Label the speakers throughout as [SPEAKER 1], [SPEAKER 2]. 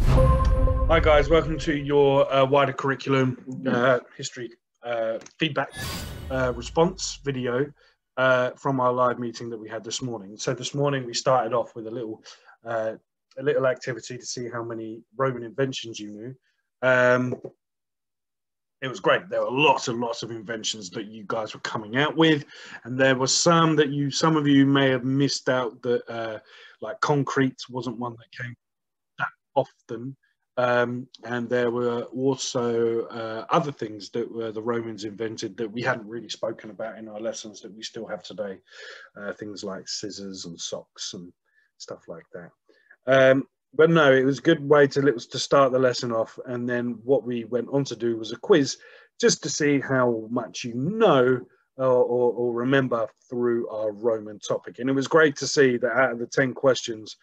[SPEAKER 1] Hi guys, welcome to your wider curriculum history feedback response video from our live meeting that we had this morning. So this morning we started off with a little activity to see how many Roman inventions you knew. It was great. There were lots and lots of inventions that you guys were coming out with, and there were some that some of you may have missed out. That like concrete wasn't one that came that often. And there were also other things that the Romans invented that we hadn't really spoken about in our lessons that we still have today. Things like scissors and socks and stuff like that. But no, it was a good way to start the lesson off. And then what we went on to do was a quiz just to see how much you know or remember through our Roman topic. And it was great to see that out of the 10 questions,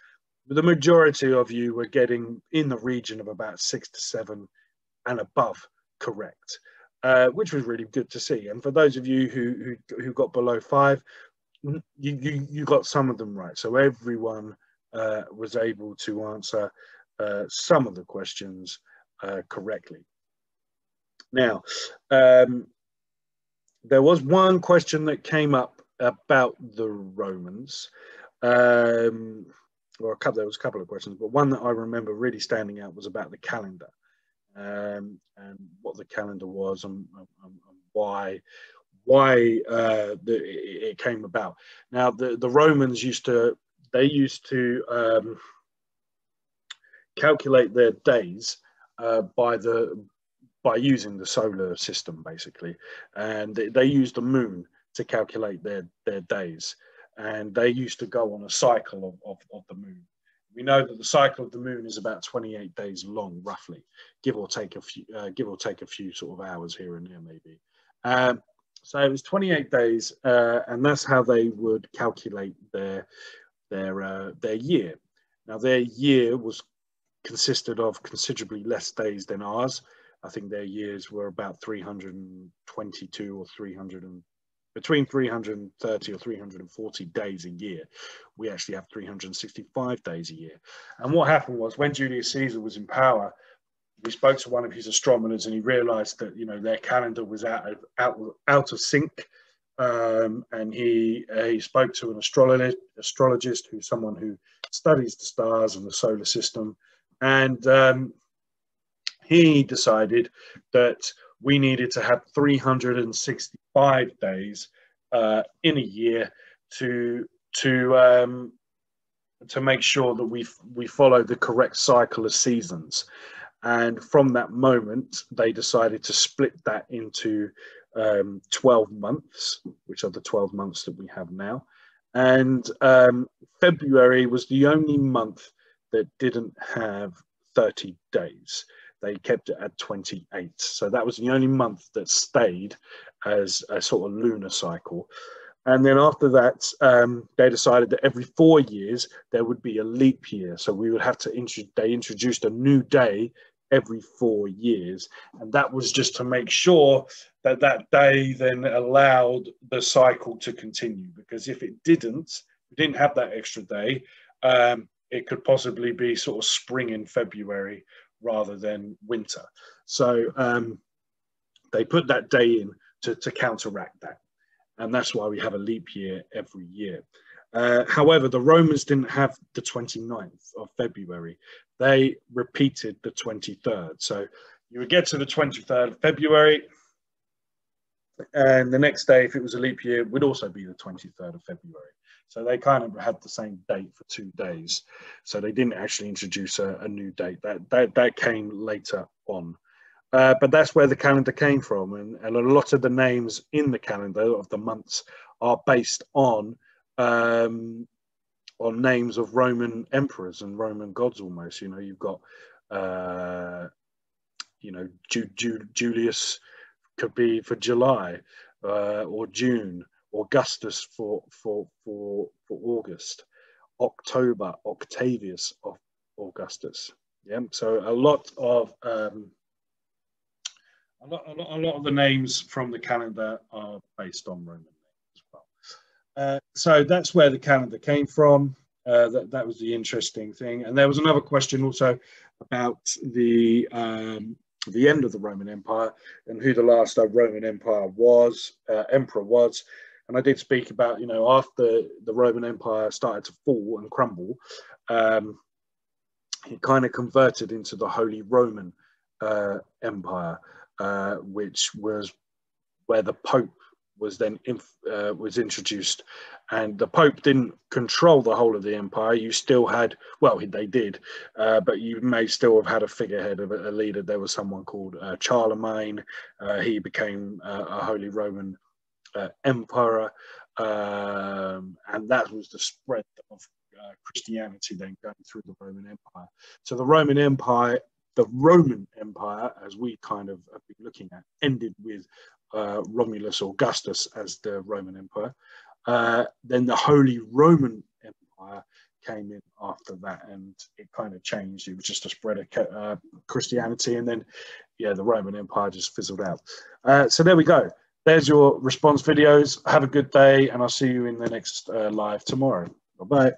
[SPEAKER 1] the majority of you were getting in the region of about 6 to 7 and above correct, which was really good to see. And for those of you who got below 5, you got some of them right. So everyone was able to answer some of the questions correctly. Now, there was one question that came up about the Romans. There was a couple of questions, but one that I remember really standing out was about the calendar, and what the calendar was and why it came about. Now, the Romans used to calculate their days by using the solar system, basically, and they used the moon to calculate their days. And they used to go on a cycle of the moon. We know that the cycle of the moon is about 28 days long, roughly, give or take a few sort of hours here and there, maybe. So it was 28 days, and that's how they would calculate their year. Now, their year consisted of considerably less days than ours. I think their years were about 322 or between 330 or 340 days a year. We actually have 365 days a year. And what happened was, when Julius Caesar was in power, we spoke to one of his astronomers, and he realized that their calendar was out of sync. And he spoke to an astrologist, who's someone who studies the stars and the solar system, and he decided that we needed to have 365 days in a year to make sure that we follow the correct cycle of seasons. And from that moment, they decided to split that into 12 months, which are the 12 months that we have now. And February was the only month that didn't have 30 days. They kept it at 28. So that was the only month that stayed as a sort of lunar cycle. And then after that, they decided that every 4 years, there would be a leap year. So we would have to, they introduced a new day every 4 years. And that was just to make sure that that day then allowed the cycle to continue. Because if it didn't, we didn't have that extra day, it could possibly be sort of spring in February rather than winter. So they put that day in to counteract that. And that's why we have a leap year every year. However, the Romans didn't have the 29th of February. They repeated the 23rd. So you would get to the 23rd of February, and the next day, if it was a leap year, would also be the 23rd of February. So they kind of had the same date for 2 days. So they didn't actually introduce a new date. That came later on. But that's where the calendar came from. And a lot of the names in the calendar of the months are based on names of Roman emperors and Roman gods almost. You've got, Julius could be for July, or June. Augustus for August, October, Octavius of Augustus. Yeah, so a lot of the names from the calendar are based on Roman names as well. So that's where the calendar came from. That was the interesting thing. And there was another question also about the end of the Roman Empire and who the last Roman Empire was, emperor was. And I did speak about, after the Roman Empire started to fall and crumble, it kind of converted into the Holy Roman Empire, which was where the Pope was then was introduced, and the Pope didn't control the whole of the empire. You still had, well, they did, but you may still have had a figurehead of a leader. There was someone called Charlemagne. He became a Holy Roman Emperor, and that was the spread of Christianity then going through the Roman Empire. So the Roman Empire, as we kind of have been looking at, ended with Romulus Augustus as the Roman Empire. Then the Holy Roman Empire came in after that, and it kind of changed. It was just a spread of Christianity, and then, the Roman Empire just fizzled out. So there we go. There's your response videos. Have a good day, and I'll see you in the next live tomorrow. Bye-bye.